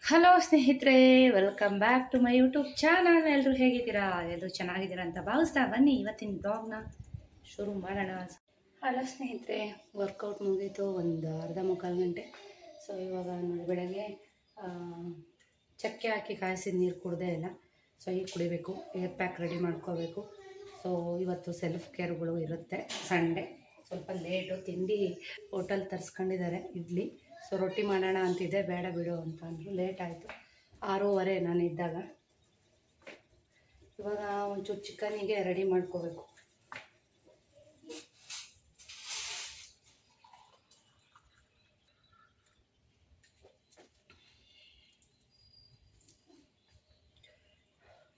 Hello ಸ್ನೇಹಿತರೆ, welcome back to my YouTube channel. ಎಲ್ಲರೂ ಹೇಗಿದ್ದೀರಾ? ಎಲ್ಲರೂ ಚೆನ್ನಾಗಿದ್ದೀರಾ ಅಂತ ಭಾವಿಸ್ತಾ ಬನ್ನಿ ಇವತ್ತಿನ ಬ್ಲಾಗ್ನ ಶುರು ಮಾಡೋಣ. ಹಲೋ ಸ್ನೇಹಿತರೆ, ವರ್ಕೌಟ್ ಮುಗೀತು ಒಂದು ಅರ್ಧ ಮುಕ್ಕಾಲು ಗಂಟೆ. ಸೊ ಇವಾಗ ನೋಡಿ ಬೆಳಗ್ಗೆ ಚಕ್ಕೆ ಹಾಕಿ ಕಾಯಿಸಿದ ನೀರು ಕುಡ್ದೇ ಇಲ್ಲ. ಸೊ ಈಗ ಕುಡಿಬೇಕು, ಏರ್ ಪ್ಯಾಕ್ ರೆಡಿ ಮಾಡ್ಕೋಬೇಕು. ಸೊ ಇವತ್ತು ಸೆಲ್ಫ್ ಕೇರ್ಗಳು ಇರುತ್ತೆ. ಸಂಡೇ ಸ್ವಲ್ಪ ಲೇಟು, ತಿಂಡಿ ಹೋಟೆಲ್ ತರಿಸ್ಕೊಂಡಿದ್ದಾರೆ ಇಡ್ಲಿ. ಸೊ ರೊಟ್ಟಿ ಮಾಡೋಣ ಅಂತಿದ್ದೆ, ಬೇಡ ಬಿಡು ಅಂತ ಅಂದರು. ಲೇಟ್ ಆಯಿತು, 6:30 ನಾನು ಇದ್ದಾಗ. ಇವಾಗ ಒಂಚೂರು ಚಿಕನಿಗೆ ರೆಡಿ ಮಾಡ್ಕೋಬೇಕು.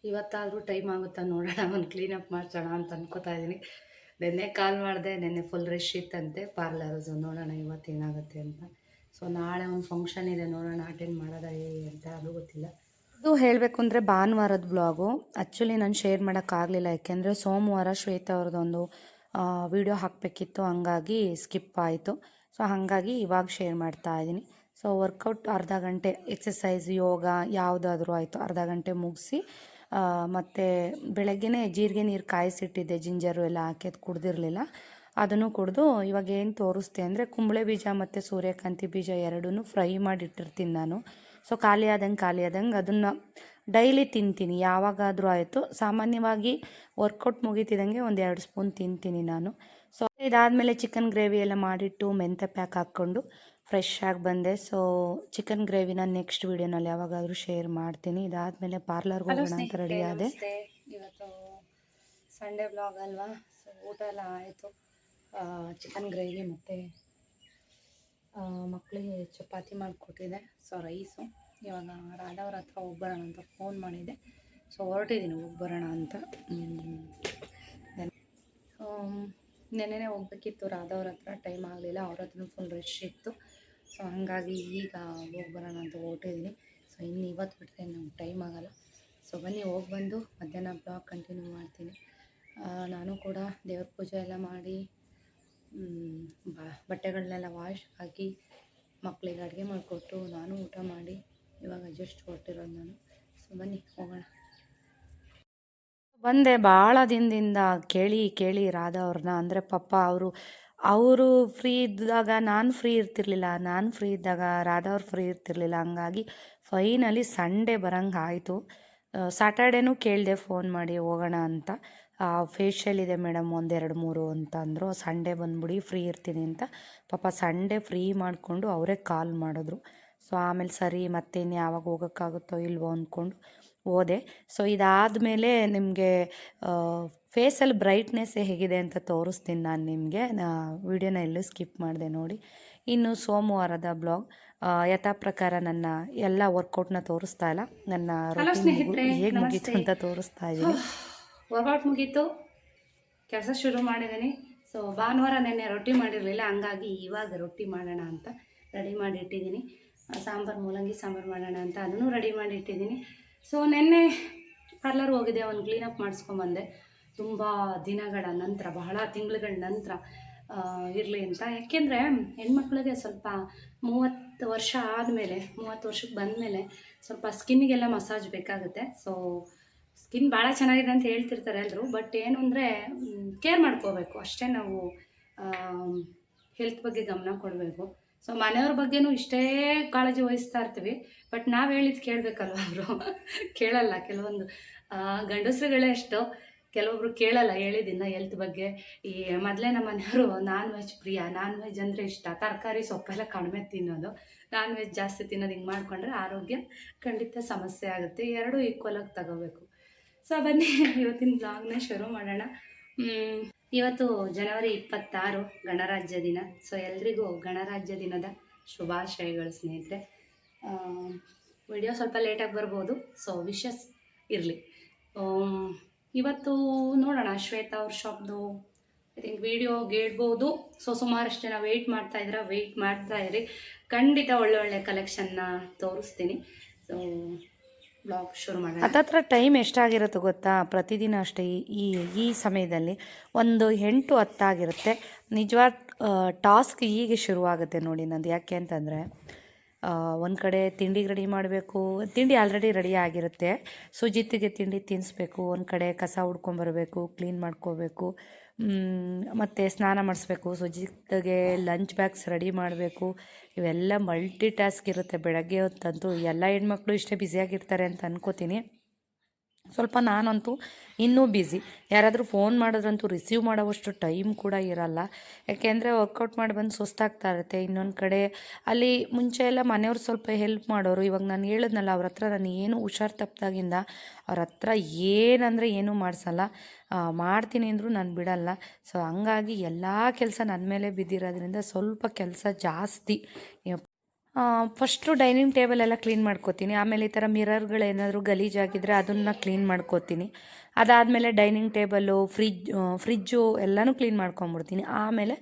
ಇವತ್ತಾದರೂ ಟೈಮ್ ಆಗುತ್ತಾ ನೋಡೋಣ, ಒಂದು ಕ್ಲೀನಪ್ ಮಾಡ್ಸೋಣ ಅಂತ ಅನ್ಕೋತಾ ಇದ್ದೀನಿ. ನೆನ್ನೆ ಕಾಲ್ ಮಾಡಿದೆ, ನೆನ್ನೆ ಫುಲ್ ರಶ್ ಇತ್ತಂತೆ ಪಾರ್ಲರ್ಸು. ನೋಡೋಣ ಇವತ್ತೇನಾಗುತ್ತೆ ಅಂತ. ಸೊ ನಾಳೆ ಒಂದು ಫಂಕ್ಷನ್ ಇದೆ, ನೋಡೋಣ ಅಟೆಂಡ್ ಮಾಡೋದ ಅಂತ, ಅದು ಗೊತ್ತಿಲ್ಲ. ಇದು ಹೇಳಬೇಕು ಅಂದರೆ ಭಾನುವಾರದ ಬ್ಲಾಗು. ಆ್ಯಕ್ಚುಲಿ ನಾನು ಶೇರ್ ಮಾಡೋಕ್ಕಾಗಲಿಲ್ಲ, ಯಾಕೆಂದರೆ ಸೋಮವಾರ ಶ್ವೇತಾ ಅವ್ರದ್ದೊಂದು ವಿಡಿಯೋ ಹಾಕಬೇಕಿತ್ತು, ಹಂಗಾಗಿ ಸ್ಕಿಪ್ ಆಯಿತು. ಸೊ ಹಾಗಾಗಿ ಇವಾಗ ಶೇರ್ ಮಾಡ್ತಾ ಇದ್ದೀನಿ. ಸೊ ವರ್ಕೌಟ್ ಅರ್ಧ ಗಂಟೆ, ಎಕ್ಸಸೈಸ್ ಯೋಗ ಯಾವುದಾದ್ರೂ ಆಯಿತು, ಅರ್ಧ ಗಂಟೆ ಮುಗಿಸಿ ಮತ್ತು ಬೆಳಗ್ಗೆನೇ ಜೀರಿಗೆ ನೀರು ಕಾಯಿಸಿಟ್ಟಿದ್ದೆ, ಜಿಂಜರು ಎಲ್ಲ ಹಾಕಿ ಅದು ಕುಡ್ದಿರಲಿಲ್ಲ. ಅದನ್ನು ಕುಡಿದು ಇವಾಗ ಏನು ತೋರಿಸ್ತೆ ಅಂದರೆ ಕುಂಬಳೆ ಬೀಜ ಮತ್ತು ಸೂರ್ಯಕಾಂತಿ ಬೀಜ ಎರಡೂ ಫ್ರೈ ಮಾಡಿಟ್ಟಿರ್ತೀನಿ ನಾನು. ಸೊ ಖಾಲಿ ಆದಂಗೆ ಅದನ್ನು ಡೈಲಿ ತಿಂತೀನಿ, ಯಾವಾಗಾದರೂ ಆಯಿತು. ಸಾಮಾನ್ಯವಾಗಿ ವರ್ಕೌಟ್ ಮುಗಿತಿದ್ದಂಗೆ 1-2 ಸ್ಪೂನ್ ತಿಂತೀನಿ ನಾನು. ಸೊ ಇದಾದಮೇಲೆ ಚಿಕನ್ ಗ್ರೇವಿ ಎಲ್ಲ ಮಾಡಿಟ್ಟು ಮೆಂತ್ಯ ಪ್ಯಾಕ್ ಹಾಕ್ಕೊಂಡು ಫ್ರೆಶ್ ಆಗಿ ಬಂದೆ. ಸೊ ಚಿಕನ್ ಗ್ರೇವಿನ ನೆಕ್ಸ್ಟ್ ವೀಡಿಯೋನಲ್ಲಿ ಯಾವಾಗಾದರೂ ಶೇರ್ ಮಾಡ್ತೀನಿ. ಇದಾದಮೇಲೆ ಪಾರ್ಲರ್ಗೆ ಹೋಗೋಣ ಅಂತ ರೆಡಿ ಆದೆ. ಇವತ್ತು ಸಂಡೇ ಬ್ಲಾಗ್ ಅಲ್ವಾ, ಸೊ ಊಟ ಎಲ್ಲ ಆಯಿತು. ಚಿಕನ್ ಗ್ರೇವಿ ಮತ್ತು ಮಕ್ಕಳಿಗೆ ಚಪಾತಿ ಮಾಡಿಕೊಟ್ಟಿದ್ದೆ. So rice. ಇವಾಗ ರಾಧವ್ರ ಹತ್ರ ಹೋಗ್ಬರೋಣ ಅಂತ ಫೋನ್ ಮಾಡಿದ್ದೆ. ಸೊ ಹೊರಟಿದ್ದೀನಿ ಹೋಗ್ಬರೋಣ ಅಂತ. ನೆನ್ನೆನೇ ಹೋಗ್ಬೇಕಿತ್ತು ರಾಧವ್ರ ಹತ್ರ, ಟೈಮ್ ಆಗಲಿಲ್ಲ. ಅವ್ರ ಹತ್ರ ಫುಲ್ ರಶ್ ಇತ್ತು. ಸೊ ಹಾಗಾಗಿ ಈಗ ಹೋಗ್ಬರೋಣ ಅಂತ ಹೊರಟಿದ್ದೀನಿ. ಸೊ ಇನ್ನು ಇವತ್ತು ಬಿಟ್ಟರೆ ನಮ್ಗೆ ಟೈಮ್ ಆಗೋಲ್ಲ. ಸೊ ಬನ್ನಿ ಹೋಗಿ ಬಂದು ಮಧ್ಯಾಹ್ನ ಬ್ಲಾಗ್ ಕಂಟಿನ್ಯೂ ಮಾಡ್ತೀನಿ. ನಾನು ಕೂಡ ದೇವ್ರ ಪೂಜೆ ಎಲ್ಲ ಮಾಡಿ ಬಟ್ಟೆಗಳನ್ನೆಲ್ಲ ವಾಶ್ ಹಾಕಿ ಮಕ್ಕಳಿಗೆ ಅಡುಗೆ ಮಾಡಿಕೊಟ್ಟು ನಾನು ಊಟ ಮಾಡಿ ಇವಾಗ ಜಸ್ಟ್ ಹೊರಟಿರೋದು ನಾನು. ಸೊ ಬನ್ನಿ ಹೋಗೋಣ. ಬಂದೆ ಭಾಳ ದಿನದಿಂದ ಕೇಳಿ ರಾಧಾ ಅವ್ರನ್ನ. ಅಂದರೆ ಪಾಪ ಅವರು ಫ್ರೀ ಇದ್ದಾಗ ನಾನು ಫ್ರೀ ಇರ್ತಿರ್ಲಿಲ್ಲ, ನಾನು ಫ್ರೀ ಇದ್ದಾಗ ರಾಧಾ ಅವ್ರು ಫ್ರೀ ಇರ್ತಿರ್ಲಿಲ್ಲ. ಹಂಗಾಗಿ ಫೈನಲಿ ಸಂಡೇ ಬರೋಂಗೆ ಆಯಿತು. ಸ್ಯಾಟರ್ಡೇನೂ ಕೇಳಿದೆ ಫೋನ್ ಮಾಡಿ ಹೋಗೋಣ ಅಂತ. ಫೇಶಿಯಲ್ ಇದೆ ಮೇಡಮ್ 1-2-3 ಅಂತ ಅಂದರು. ಸಂಡೇ ಬಂದ್ಬಿಡಿ ಫ್ರೀ ಇರ್ತೀನಿ ಅಂತ. ಪಾಪ ಸಂಡೇ ಫ್ರೀ ಮಾಡಿಕೊಂಡು ಅವರೇ ಕಾಲ್ ಮಾಡಿದ್ರು. ಸೊ ಆಮೇಲೆ ಸರಿ ಮತ್ತೆ ಇನ್ನು ಯಾವಾಗ ಹೋಗೋಕ್ಕಾಗುತ್ತೋ ಇಲ್ವೋ ಅಂದ್ಕೊಂಡು ಹೋದೆ. ಸೊ ಇದಾದಮೇಲೆ ನಿಮಗೆ ಫೇಸಲ್ಲಿ ಬ್ರೈಟ್ನೆಸ್ ಹೇಗಿದೆ ಅಂತ ತೋರಿಸ್ತೀನಿ ನಾನು ನಿಮಗೆ. ವಿಡಿಯೋನ ಎಲ್ಲೂ ಸ್ಕಿಪ್ ಮಾಡಿದೆ ನೋಡಿ. ಇನ್ನು ಸೋಮವಾರದ ಬ್ಲಾಗ್ ಯಥಾ ಪ್ರಕಾರ ನನ್ನ ಎಲ್ಲ ವರ್ಕೌಟ್ನ ತೋರಿಸ್ತಾ ಇಲ್ಲ, ನನ್ನ ಹೇಗೆ ಮುಗೀತು ಅಂತ ತೋರಿಸ್ತಾ ಇದ್ದೀನಿ. ವರ್ಕೌಟ್ ಮುಗೀತು, ಕೆಲಸ ಶುರು ಮಾಡಿದ್ದೀನಿ. ಸೊ ಭಾನುವಾರ ನೆನ್ನೆ ರೊಟ್ಟಿ ಮಾಡಿರಲಿಲ್ಲ, ಹಂಗಾಗಿ ಇವಾಗ ರೊಟ್ಟಿ ಮಾಡೋಣ ಅಂತ ರೆಡಿ ಮಾಡಿ ಇಟ್ಟಿದ್ದೀನಿ. ಸಾಂಬಾರು ಮೂಲಂಗಿ ಸಾಂಬಾರು ಮಾಡೋಣ ಅಂತ ಅದನ್ನು ರೆಡಿ ಮಾಡಿ ಇಟ್ಟಿದ್ದೀನಿ. ಸೊ ನೆನ್ನೆ ಪಾರ್ಲರ್ ಹೋಗಿದ್ದೆ, ಒಂದು ಕ್ಲೀನಪ್ ಮಾಡಿಸ್ಕೊಂಬಂದೆ. ತುಂಬ ದಿನಗಳ ನಂತರ, ಬಹಳ ತಿಂಗಳುಗಳ ನಂತರ ಇರಲಿ ಅಂತ. ಯಾಕೆಂದರೆ ಹೆಣ್ಮಕ್ಳಿಗೆ ಸ್ವಲ್ಪ 30 ವರ್ಷ ಆದಮೇಲೆ, 30 ವರ್ಷಕ್ಕೆ ಬಂದಮೇಲೆ ಸ್ವಲ್ಪ ಸ್ಕಿನ್ನಿಗೆಲ್ಲ ಮಸಾಜ್ ಬೇಕಾಗುತ್ತೆ. ಸೊ ಸ್ಕಿನ್ ಭಾಳ ಚೆನ್ನಾಗಿದೆ ಅಂತ ಹೇಳ್ತಿರ್ತಾರೆ ಎಲ್ಲರೂ. ಬಟ್ ಏನು ಅಂದರೆ ಕೇರ್ ಮಾಡ್ಕೋಬೇಕು ಅಷ್ಟೇ. ನಾವು ಹೆಲ್ತ್ ಬಗ್ಗೆ ಗಮನ ಕೊಡಬೇಕು. ಸೊ ಮನೆಯವ್ರ ಬಗ್ಗೆನೂ ಇಷ್ಟೇ ಕಾಳಜಿ ವಹಿಸ್ತಾ ಇರ್ತೀವಿ, ಬಟ್ ನಾವು ಹೇಳಿದ್ದು ಕೇಳಬೇಕಲ್ವ ಅವರು. ಕೇಳಲ್ಲ. ಕೆಲವೊಂದು ಗಂಡಸರುಗಳೇ ಅಷ್ಟು, ಕೆಲವೊಬ್ರು ಕೇಳಲ್ಲ ಹೇಳಿದ್ದನ್ನು ಹೆಲ್ತ್ ಬಗ್ಗೆ. ಈ ಮೊದಲೇ ನಮ್ಮ ಮನೆಯವರು ನಾನ್ ವೆಜ್ ಪ್ರಿಯ, ನಾನ್ ವೆಜ್ ಅಂದರೆ ಇಷ್ಟ. ತರಕಾರಿ ಸೊಪ್ಪೆಲ್ಲ ಕಡಿಮೆ ತಿನ್ನೋದು, ನಾನ್ ವೆಜ್ ಜಾಸ್ತಿ ತಿನ್ನೋದು. ಹಿಂಗೆ ಮಾಡಿಕೊಂಡ್ರೆ ಆರೋಗ್ಯ ಖಂಡಿತ ಸಮಸ್ಯೆ ಆಗುತ್ತೆ. ಎರಡೂ ಈಕ್ವಲಾಗಿ ತಗೋಬೇಕು. ಸೊ ಬನ್ನಿ ಇವತ್ತಿನ ಬ್ಲಾಗ್ನ ಶುರು ಮಾಡೋಣ. ಇವತ್ತು ಜನವರಿ 26 ಗಣರಾಜ್ಯ ದಿನ. ಸೊ ಎಲ್ರಿಗೂ ಗಣರಾಜ್ಯ ದಿನದ ಶುಭಾಶಯಗಳು ಸ್ನೇಹಿತರೆ. ವಿಡಿಯೋ ಸ್ವಲ್ಪ ಲೇಟಾಗಿ ಬರ್ಬೋದು, ಸೊ ವಿಶಸ್ ಇರಲಿ. ಇವತ್ತು ನೋಡೋಣ ಶ್ವೇತಾ ಅವ್ರ ಶಾಪ್ದು ಐ ಥಿಂಕ್ ವಿಡಿಯೋ ಗೆಡ್ಬೋದು. ಸೊ ಸುಮಾರಷ್ಟು ಜನ ವೆಯ್ಟ್ ಮಾಡ್ತಾ ಇರಿ. ಖಂಡಿತ ಒಳ್ಳೊಳ್ಳೆ ಕಲೆಕ್ಷನ್ನ ತೋರಿಸ್ತೀನಿ. ಸೊ ಬ್ಲಾಗ್ ಶುರು ಮಾಡೋಣ. ಹತ್ತತ್ರ ಟೈಮ್ ಎಷ್ಟಾಗಿರುತ್ತೆ ಗೊತ್ತಾ? ಪ್ರತಿದಿನ ಅಷ್ಟೇ ಈ ಸಮಯದಲ್ಲಿ ಒಂದು 8-10 ಆಗಿರುತ್ತೆ. ನಿಜವಾದ ಟಾಸ್ಕ್ ಹೀಗೆ ಶುರುವಾಗುತ್ತೆ ನೋಡಿ ನಂದು. ಯಾಕೆ ಅಂತಂದರೆ ಒಂದು ಕಡೆ ತಿಂಡಿಗೆ ರೆಡಿ ಮಾಡಬೇಕು, ತಿಂಡಿ ಆಲ್ರೆಡಿ ರೆಡಿ ಆಗಿರುತ್ತೆ. ಸುಜಿತ್ತಿಗೆ ತಿಂಡಿ ತಿನ್ನಿಸ್ಬೇಕು, ಒಂದು ಕಡೆ ಕಸ ಹುಡ್ಕೊಂಬರ್ಬೇಕು, ಕ್ಲೀನ್ ಮಾಡ್ಕೋಬೇಕು, ಮತ್ತು ಸ್ನಾನ ಮಾಡಿಸ್ಬೇಕು, ಸುಜಿತ್ಗೆ ಲಂಚ್ ಬಾಕ್ಸ್ ರೆಡಿ ಮಾಡಬೇಕು. ಇವೆಲ್ಲ ಮಲ್ಟಿ ಟಾಸ್ಕ್ ಇರುತ್ತೆ ಬೆಳಗ್ಗೆ ಹೊತ್ತಂತೂ. ಎಲ್ಲ ಹೆಣ್ಮಕ್ಳು ಇಷ್ಟೇ ಬ್ಯುಸಿಯಾಗಿರ್ತಾರೆ ಅಂತ ಅನ್ಕೋತೀನಿ. ಸ್ವಲ್ಪ ನಾನಂತೂ ಇನ್ನೂ ಬ್ಯುಸಿ. ಯಾರಾದರೂ ಫೋನ್ ಮಾಡಿದ್ರಂತೂ ರಿಸೀವ್ ಮಾಡೋವಷ್ಟು ಟೈಮ್ ಕೂಡ ಇರಲ್ಲ. ಯಾಕೆಂದರೆ ವರ್ಕೌಟ್ ಮಾಡಿ ಬಂದು ಸುಸ್ತಾಗ್ತಾ ಇರುತ್ತೆ. ಇನ್ನೊಂದು ಕಡೆ ಅಲ್ಲಿ ಮುಂಚೆ ಎಲ್ಲ ಮನೆಯವ್ರು ಸ್ವಲ್ಪ ಹೆಲ್ಪ್ ಮಾಡೋರು. ಇವಾಗ ನಾನು ಹೇಳಿದ್ನಲ್ಲ, ಅವ್ರ ಹತ್ರ ನಾನು ಏನು ಹುಷಾರು ತಪ್ಪಿದಾಗಿಂದ ಅವ್ರ ಹತ್ರ ಏನಂದರೆ ಏನೂ ಮಾಡಿಸಲ್ಲ. ಮಾಡ್ತೀನಿ ಅಂದರೂ ನಾನು ಬಿಡಲ್ಲ. ಸೊ ಹಂಗಾಗಿ ಎಲ್ಲ ಕೆಲಸ ನನ್ನ ಮೇಲೆ ಬಿದ್ದಿರೋದ್ರಿಂದ ಸ್ವಲ್ಪ ಕೆಲಸ ಜಾಸ್ತಿ. ಫಸ್ಟು ಡೈನಿಂಗ್ ಟೇಬಲ್ ಎಲ್ಲ ಕ್ಲೀನ್ ಮಾಡ್ಕೋತೀನಿ. ಆಮೇಲೆ ಈ ಥರ ಮಿರರ್ಗಳೇನಾದರೂ ಗಲೀಜಾಗಿದ್ದರೆ ಅದನ್ನು ಕ್ಲೀನ್ ಮಾಡ್ಕೋತೀನಿ. ಅದಾದಮೇಲೆ ಡೈನಿಂಗ್ ಟೇಬಲ್ಲು, ಫ್ರಿಜ್ಜು ಎಲ್ಲನೂ ಕ್ಲೀನ್ ಮಾಡ್ಕೊಂಬಿಡ್ತೀನಿ. ಆಮೇಲೆ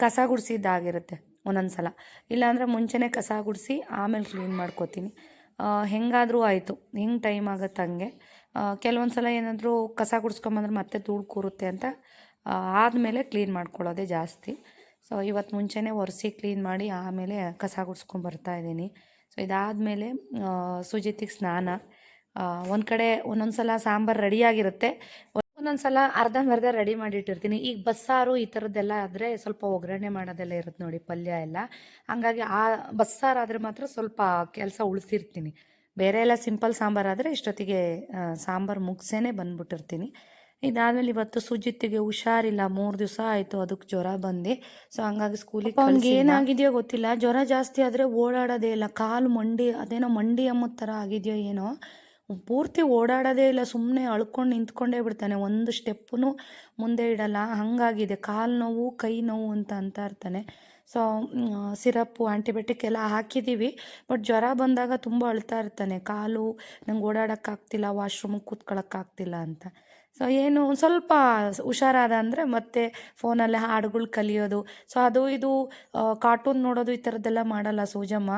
ಕಸ ಗುಡಿಸಿದ್ದಾಗಿರುತ್ತೆ ಒಂದೊಂದು ಸಲ. ಇಲ್ಲಾಂದರೆ ಮುಂಚೆನೇ ಕಸ ಗುಡಿಸಿ ಆಮೇಲೆ ಕ್ಲೀನ್ ಮಾಡ್ಕೋತೀನಿ. ಹೆಂಗಾದರೂ ಆಯಿತು, ಹೆಂಗೆ ಟೈಮ್ ಆಗುತ್ತೆ ಹಂಗೆ. ಕೆಲವೊಂದು ಸಲ ಏನಾದರೂ ಕಸ ಗುಡಿಸ್ಕೊಂಬಂದ್ರೆ ಮತ್ತೆ ಧೂಳು ಕೂರುತ್ತೆ ಅಂತ ಆದಮೇಲೆ ಕ್ಲೀನ್ ಮಾಡ್ಕೊಳ್ಳೋದೇ ಜಾಸ್ತಿ. ಸೊ ಇವತ್ತು ಮುಂಚೆನೇ ಒರೆಸಿ ಕ್ಲೀನ್ ಮಾಡಿ ಆಮೇಲೆ ಕಸ ಗುಡಿಸ್ಕೊಂಬರ್ತಾಯಿದ್ದೀನಿ. ಸೊ ಇದಾದಮೇಲೆ ಸುಜಿತಿಗೆ ಸ್ನಾನ. ಒಂದು ಕಡೆ ಒಂದೊಂದು ಸಲ ಸಾಂಬಾರು ರೆಡಿಯಾಗಿರುತ್ತೆ, ಒಂದೊಂದು ಸಲ ಅರ್ಧಂಬರ್ಧ ರೆಡಿ ಮಾಡಿಟ್ಟಿರ್ತೀನಿ. ಈಗ ಬಸ್ಸಾರು ಈ ಥರದ್ದೆಲ್ಲ ಆದರೆ ಸ್ವಲ್ಪ ಒಗ್ಗರಣೆ ಮಾಡೋದೆಲ್ಲ ಇರುತ್ತೆ ನೋಡಿ, ಪಲ್ಯ ಎಲ್ಲ. ಹಂಗಾಗಿ ಆ ಬಸ್ಸಾರಾದರೆ ಮಾತ್ರ ಸ್ವಲ್ಪ ಕೆಲಸ ಉಳಿಸಿರ್ತೀನಿ. ಬೇರೆ ಎಲ್ಲ ಸಿಂಪಲ್ ಸಾಂಬಾರಾದರೆ ಇಷ್ಟೊತ್ತಿಗೆ ಸಾಂಬಾರು ಮುಗಿಸೇ ಬಂದ್ಬಿಟ್ಟಿರ್ತೀನಿ. ಇದಾದಮೇಲೆ ಇವತ್ತು ಸುಜಿತ್ತಿಗೆ ಹುಷಾರಿಲ್ಲ, 3 ದಿವಸ ಆಯಿತು ಅದಕ್ಕೆ ಜ್ವರ ಬಂದು. ಸೊ ಹಂಗಾಗಿ ಸ್ಕೂಲಿಗೆ ಅವ್ನಿಗೆ ಏನಾಗಿದೆಯೋ ಗೊತ್ತಿಲ್ಲ, ಜ್ವರ ಜಾಸ್ತಿ ಆದರೆ ಓಡಾಡೋದೇ ಇಲ್ಲ, ಕಾಲು ಮಂಡಿ ಅದೇನೋ ಮಂಡಿ ಎಂಬುದು ಥರ ಆಗಿದೆಯೋ ಏನೋ, ಪೂರ್ತಿ ಓಡಾಡೋದೇ ಇಲ್ಲ, ಸುಮ್ಮನೆ ಅಳ್ಕೊಂಡು ನಿಂತ್ಕೊಂಡೇ ಬಿಡ್ತಾನೆ, ಒಂದು ಸ್ಟೆಪ್ಪೂ ಮುಂದೆ ಇಡಲ್ಲ. ಹಾಗಾಗಿದೆ, ಕಾಲು ನೋವು ಕೈ ನೋವು ಅಂತ ಇರ್ತಾನೆ. ಸೊ ಸಿರಪ್ಪು ಆ್ಯಂಟಿಬಯೋಟಿಕ್ ಎಲ್ಲ ಹಾಕಿದ್ದೀವಿ. ಬಟ್ ಜ್ವರ ಬಂದಾಗ ತುಂಬ ಅಳ್ತಾ ಇರ್ತಾನೆ, ಕಾಲು ನಂಗೆ ಓಡಾಡೋಕ್ಕಾಗ್ತಿಲ್ಲ, ವಾಶ್ರೂಮಿಗೆ ಕೂತ್ಕೊಳ್ಳೋಕ್ಕಾಗ್ತಿಲ್ಲ ಅಂತ. ಸೊ ಏನು ಒಂದು ಸ್ವಲ್ಪ ಹುಷಾರಾದ ಅಂದರೆ ಮತ್ತೆ ಫೋನಲ್ಲೇ ಹಾಡುಗಳು ಕಲಿಯೋದು. ಸೊ ಅದು ಇದು ಕಾರ್ಟೂನ್ ನೋಡೋದು ಈ ಥರದ್ದೆಲ್ಲ ಮಾಡಲ್ಲ ಸೂಜಮ್ಮ.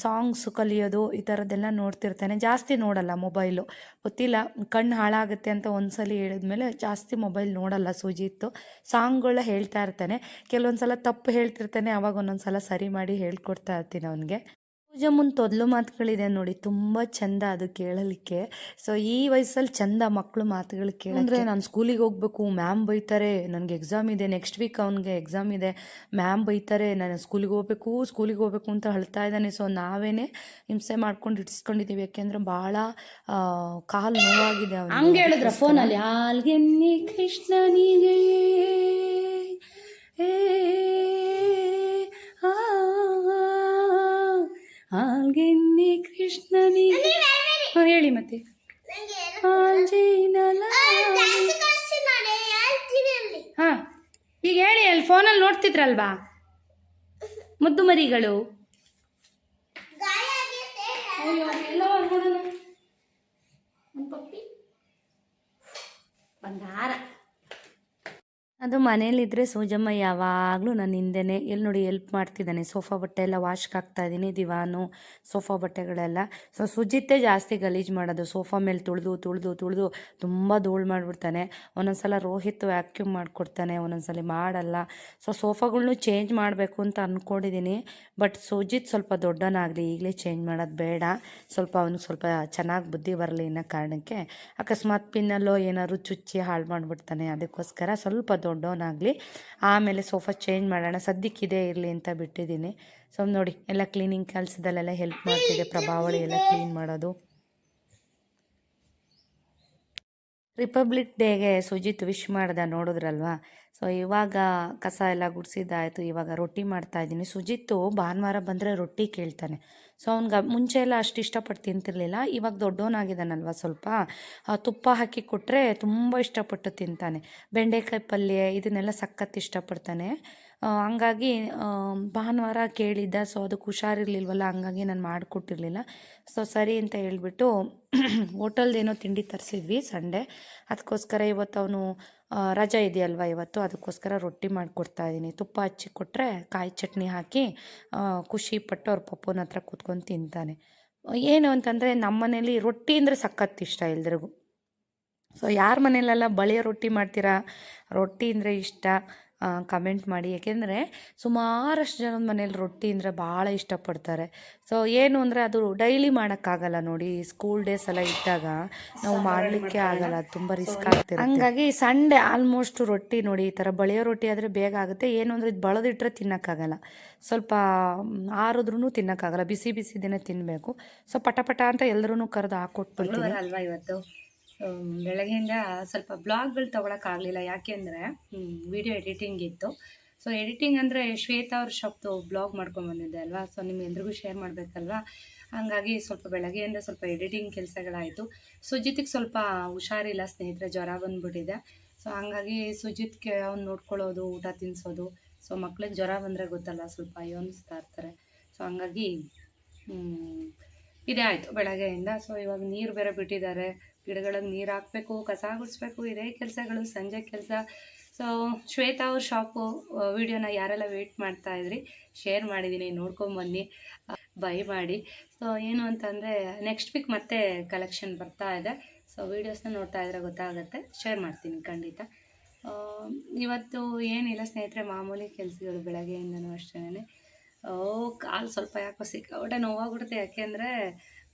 ಸಾಂಗ್ಸ್ ಕಲಿಯೋದು ಈ ಥರದ್ದೆಲ್ಲ ನೋಡ್ತಿರ್ತಾನೆ. ಜಾಸ್ತಿ ನೋಡಲ್ಲ ಮೊಬೈಲು, ಗೊತ್ತಿಲ್ಲ ಕಣ್ಣು ಹಾಳಾಗುತ್ತೆ ಅಂತ ಒಂದ್ಸಲ ಹೇಳಿದ್ಮೇಲೆ ಜಾಸ್ತಿ ಮೊಬೈಲ್ ನೋಡಲ್ಲ ಸುಜಿತ್ತು. ಸಾಂಗ್ಗಳ ಹೇಳ್ತಾ ಇರ್ತಾನೆ, ಕೆಲವೊಂದು ಸಲ ತಪ್ಪು ಹೇಳ್ತಿರ್ತಾನೆ, ಅವಾಗ ಒಂದೊಂದು ಸಲ ಸರಿ ಮಾಡಿ ಹೇಳ್ಕೊಡ್ತಾ ಇರ್ತೀನಿ ಅವನಿಗೆ. ಪೂಜಮ್ಮನ ತೊದಲು ಮಾತುಗಳಿದೆ ನೋಡಿ, ತುಂಬ ಚಂದ ಅದು ಕೇಳಲಿಕ್ಕೆ. ಸೊ ಈ ವಯಸ್ಸಲ್ಲಿ ಚಂದ ಮಕ್ಕಳು ಮಾತುಗಳು ಕೇಳಂದ್ರೆ, ನಾನು ಸ್ಕೂಲಿಗೆ ಹೋಗ್ಬೇಕು, ಮ್ಯಾಮ್ ಬೈತಾರೆ, ನನಗೆ ಎಕ್ಸಾಮ್ ಇದೆ, ನೆಕ್ಸ್ಟ್ ವೀಕ್ ಅವನಿಗೆ ಎಕ್ಸಾಮ್ ಇದೆ, ಮ್ಯಾಮ್ ಬೈತಾರೆ, ನಾನು ಸ್ಕೂಲಿಗೆ ಹೋಗ್ಬೇಕು ಅಂತ ಹೇಳ್ತಾ ಇದ್ದಾನೆ. ಸೊ ನಾವೇನೆ ಹಿಂಸೆ ಮಾಡ್ಕೊಂಡು ಇಡಿಸ್ಕೊಂಡಿದ್ದೀವಿ, ಯಾಕೆಂದ್ರೆ ಭಾಳ ಕಾಲು ನೋವಾಗಿದೆ ಅವನು. ಹಂಗೆ ಹೇಳಿದ್ರ ಫೋನಲ್ಲಿ, ಆಲ್ಗೆನ್ನಿ ಕೃಷ್ಣನಿಗೆ ಆಲ್ಗೆನ್ನಿ ಕೃಷ್ಣನಿಗೆ ಹೇಳಿ ಮತ್ತೆ. ಹಾಂ ಈಗ ಹೇಳಿ, ಅಲ್ಲಿ ಫೋನಲ್ಲಿ ನೋಡ್ತಿದ್ರಲ್ವಾ ಮುದ್ದು ಮರಿಗಳು. ಬಂಗಾರ ಅದು ಮನೇಲಿದ್ದರೆ ಸೂಜಮ್ಮ ಯಾವಾಗಲೂ ನನ್ನ ಹಿಂದೆನೇ, ಎಲ್ಲಿ ನೋಡಿ ಎಲ್ಪ್ ಮಾಡ್ತಿದ್ದಾನೆ. ಸೋಫಾ ಬಟ್ಟೆ ಎಲ್ಲ ವಾಶ್ಗೆ ಹಾಕ್ತಾಯಿದ್ದೀನಿ, ದಿವಾನು ಸೋಫಾ ಬಟ್ಟೆಗಳೆಲ್ಲ. ಸೊ ಸುಜಿತ್ತೇ ಜಾಸ್ತಿ ಗಲೀಜು ಮಾಡೋದು, ಸೋಫಾ ಮೇಲೆ ತುಳಿದು ತುಂಬ ಧೂಳು ಮಾಡಿಬಿಡ್ತಾನೆ. ಒಂದೊಂದು ಸಲ ರೋಹಿತ್ ವ್ಯಾಕ್ಯೂಮ್ ಮಾಡಿಕೊಡ್ತಾನೆ, ಒಂದೊಂದು ಸಲ ಮಾಡಲ್ಲ. ಸೊ ಸೋಫಾಗಳ್ನು ಚೇಂಜ್ ಮಾಡಬೇಕು ಅಂತ ಅಂದ್ಕೊಂಡಿದ್ದೀನಿ. ಬಟ್ ಸುಜಿತ್ ಸ್ವಲ್ಪ ದೊಡ್ಡವನಾಗಲಿ, ಈಗಲೇ ಚೇಂಜ್ ಮಾಡೋದು ಬೇಡ, ಸ್ವಲ್ಪ ಅವ್ನಿಗೆ ಸ್ವಲ್ಪ ಚೆನ್ನಾಗಿ ಬುದ್ಧಿ ಬರಲಿ ಅನ್ನೋ ಕಾರಣಕ್ಕೆ. ಅಕಸ್ಮಾತ್ ಪಿನ್ನಲ್ಲೋ ಏನಾದ್ರು ಚುಚ್ಚಿ ಹಾಳು ಮಾಡಿಬಿಡ್ತಾನೆ, ಅದಕ್ಕೋಸ್ಕರ ಸ್ವಲ್ಪ ದೊಡ್ಡವನಾಗಲಿ ಆಮೇಲೆ ಸೋಫಾ ಚೇಂಜ್ ಮಾಡೋಣ, ಸದ್ಯಕ್ಕಿದೇ ಇರಲಿ ಅಂತ ಬಿಟ್ಟಿದ್ದೀನಿ. ಸೊ ನೋಡಿ, ಎಲ್ಲ ಕ್ಲೀನಿಂಗ್ ಕೆಲಸದಲ್ಲೆಲ್ಲ ಹೆಲ್ಪ್ ಮಾಡ್ತಿದೆ. ಪ್ರಭಾವಳಿ ಎಲ್ಲ ಕ್ಲೀನ್ ಮಾಡೋದು. ರಿಪಬ್ಲಿಕ್ ಡೇಗೆ ಸುಜಿತ್ ವಿಶ್ ಮಾಡ್ದೆ, ನೋಡಿದ್ರಲ್ವಾ. ಸೊ ಇವಾಗ ಕಸ ಎಲ್ಲ ಗುಡಿಸಿದ್ದಾಯಿತು, ಇವಾಗ ರೊಟ್ಟಿ ಮಾಡ್ತಾಯಿದ್ದೀನಿ. ಸುಜಿತ್ತು ಭಾನುವಾರ ಬಂದರೆ ರೊಟ್ಟಿ ಕೇಳ್ತಾನೆ. ಸೊ ಅವ್ನಿಗೆ ಮುಂಚೆ ಎಲ್ಲ ಅಷ್ಟು ಇಷ್ಟಪಟ್ಟು ತಿಂತಿರಲಿಲ್ಲ, ಇವಾಗ ದೊಡ್ಡವನಾಗಿದ್ದಾನಲ್ವ, ಸ್ವಲ್ಪ ತುಪ್ಪ ಹಾಕಿ ಕೊಟ್ಟರೆ ತುಂಬ ಇಷ್ಟಪಟ್ಟು ತಿಂತಾನೆ. ಬೆಂಡೆಕಾಯಿ ಪಲ್ಯ ಇದನ್ನೆಲ್ಲ ಸಖತ್ ಇಷ್ಟಪಡ್ತಾನೆ. ಹಂಗಾಗಿ ಭಾನುವಾರ ಕೇಳಿದ್ದ. ಸೊ ಅದಕ್ಕೆ ಹುಷಾರಿರ್ಲಿಲ್ವಲ್ಲ, ಹಂಗಾಗಿ ನಾನು ಮಾಡಿಕೊಟ್ಟಿರಲಿಲ್ಲ. ಸೊ ಸರಿ ಅಂತ ಹೇಳ್ಬಿಟ್ಟು ಹೋಟೆಲ್ದೇನೋ ತಿಂಡಿ ತರಿಸಿದ್ವಿ ಸಂಡೇ, ಅದಕ್ಕೋಸ್ಕರ ಇವತ್ತು ಅವನು ರಜೆ ಇದೆಯಲ್ವ ಇವತ್ತು, ಅದಕ್ಕೋಸ್ಕರ ರೊಟ್ಟಿ ಮಾಡಿಕೊಡ್ತಾಯಿದ್ದೀನಿ. ತುಪ್ಪ ಹಚ್ಚಿ ಕೊಟ್ಟರೆ ಕಾಯಿ ಚಟ್ನಿ ಹಾಕಿ ಖುಷಿಪಟ್ಟು ಅವ್ರ ಪಪ್ಪನ ಹತ್ರ ಕೂತ್ಕೊಂಡು ತಿಂತಾನೆ. ಏನು ಅಂತಂದರೆ ನಮ್ಮ ಮನೇಲಿ ರೊಟ್ಟಿ ಅಂದರೆ ಸಖತ್ ಇಷ್ಟ ಎಲ್ರಿಗೂ. ಸೊ ಯಾರ ಮನೇಲೆಲ್ಲ ಬಳಿಯ ರೊಟ್ಟಿ ಮಾಡ್ತೀರಾ, ರೊಟ್ಟಿ ಅಂದರೆ ಇಷ್ಟ. ಕಮೆಂಟ್ ಮಾಡಿ. ಏಕೆಂದರೆ ಸುಮಾರಷ್ಟು ಜನದ ಮನೇಲಿ ರೊಟ್ಟಿ ಅಂದರೆ ಭಾಳ ಇಷ್ಟಪಡ್ತಾರೆ. ಸೊ ಏನು ಅಂದರೆ ಅದು ಡೈಲಿ ಮಾಡೋಕ್ಕಾಗಲ್ಲ ನೋಡಿ, ಸ್ಕೂಲ್ ಡೇಸ್ ಎಲ್ಲ ಇದ್ದಾಗ ನಾವು ಮಾಡಲಿಕ್ಕೆ ಆಗಲ್ಲ, ಅದು ತುಂಬ ರಿಸ್ಕ್ ಆಗ್ತಿರುತ್ತೆ. ಹಂಗಾಗಿ ಸಂಡೇ ಆಲ್ಮೋಸ್ಟ್ ರೊಟ್ಟಿ ನೋಡಿ ಈ ಥರ ಬಳಿಯೋ ರೊಟ್ಟಿ ಆದರೆ ಬೇಗ ಆಗುತ್ತೆ. ಏನು ಅಂದರೆ ಇದು ಬಳದಿಟ್ಟರೆ ತಿನ್ನೋಕ್ಕಾಗಲ್ಲ, ಸ್ವಲ್ಪ ಆರಿದ್ರೂ ತಿನ್ನೋಕ್ಕಾಗಲ್ಲ, ಬಿಸಿ ಬಿಸಿದೇನೆ ತಿನ್ನಬೇಕು. ಸೊ ಪಟ ಪಟ ಅಂತ ಎಲ್ಲರೂ ಕರೆದು ಹಾಕ್ಕೊಟ್ಬಿಡ್ತೀನಿ ಅಲ್ವಾ. ಇವತ್ತು ಬೆಳಗ್ಗೆಯಿಂದ ಸ್ವಲ್ಪ ಬ್ಲಾಗ್ಗಳು ತೊಗೊಳಕ್ಕಾಗಲಿಲ್ಲ, ಯಾಕೆಂದರೆ ವಿಡಿಯೋ ಎಡಿಟಿಂಗ್ ಇತ್ತು. ಸೊ ಎಡಿಟಿಂಗ್ ಅಂದರೆ ಶ್ವೇತಾ ಅವ್ರ ಶಾಪ್ದು ಬ್ಲಾಗ್ ಮಾಡ್ಕೊಂಡ್ಬಂದಿದ್ದೆ ಅಲ್ವಾ, ಸೊ ನಿಮ್ಗೆಲ್ರಿಗೂ ಶೇರ್ ಮಾಡಬೇಕಲ್ವಾ. ಹಾಗಾಗಿ ಸ್ವಲ್ಪ ಬೆಳಗ್ಗೆಯಿಂದ ಸ್ವಲ್ಪ ಎಡಿಟಿಂಗ್ ಕೆಲಸಗಳಾಯಿತು. ಸುಜಿತ್ಗೆ ಸ್ವಲ್ಪ ಹುಷಾರಿಲ್ಲ ಸ್ನೇಹಿತರೆ, ಜ್ವರ ಬಂದುಬಿಟ್ಟಿದೆ. ಸೊ ಹಾಗಾಗಿ ಸುಜಿತ್ಗೆ ಅವ್ನು ನೋಡ್ಕೊಳ್ಳೋದು, ಊಟ ತಿನ್ನಿಸೋದು. ಸೊ ಮಕ್ಳಿಗೆ ಜ್ವರ ಬಂದರೆ ಗೊತ್ತಲ್ಲ, ಸ್ವಲ್ಪ ಯೋನಿಸ್ತಾ ಇರ್ತಾರೆ. ಸೊ ಹಂಗಾಗಿ ಇದೇ ಆಯಿತು ಬೆಳಗ್ಗೆಯಿಂದ. ಸೊ ಇವಾಗ ನೀರು ಬೇರೆ ಬಿಟ್ಟಿದ್ದಾರೆ, ಗಿಡಗಳಿಗೆ ನೀರು ಹಾಕಬೇಕು, ಕಸ ಗುಡಿಸ್ಬೇಕು, ಇದೇ ಕೆಲಸಗಳು, ಸಂಜೆ ಕೆಲಸ. ಸೊ ಶ್ವೇತಾ ಅವ್ರ ಶಾಪು ವಿಡಿಯೋನ ಯಾರೆಲ್ಲ ವೇಟ್ ಮಾಡ್ತಾಯಿದ್ರಿ ಶೇರ್ ಮಾಡಿದ್ದೀನಿ, ನೋಡ್ಕೊಂಬನ್ನಿ, ಬೈ ಮಾಡಿ. ಸೊ ಏನು ಅಂತಂದರೆ ನೆಕ್ಸ್ಟ್ ವೀಕ್ ಮತ್ತೆ ಕಲೆಕ್ಷನ್ ಬರ್ತಾ ಇದೆ. ಸೊ ವೀಡಿಯೋಸ್ನ ನೋಡ್ತಾ ಇದ್ರೆ ಗೊತ್ತಾಗುತ್ತೆ, ಶೇರ್ ಮಾಡ್ತೀನಿ ಖಂಡಿತ. ಇವತ್ತು ಏನಿಲ್ಲ ಸ್ನೇಹಿತರೆ, ಮಾಮೂಲಿ ಕೆಲಸಗಳು ಬೆಳಗ್ಗೆಯಿಂದನೂ ಅಷ್ಟೇ. ಕಾಲು ಸ್ವಲ್ಪ ಯಾಕೋ ಸಿಕ್ಕಾಬಿಟ್ಟೆ ನೋವಾಗ್ಬಿಡುತ್ತೆ, ಯಾಕೆಂದರೆ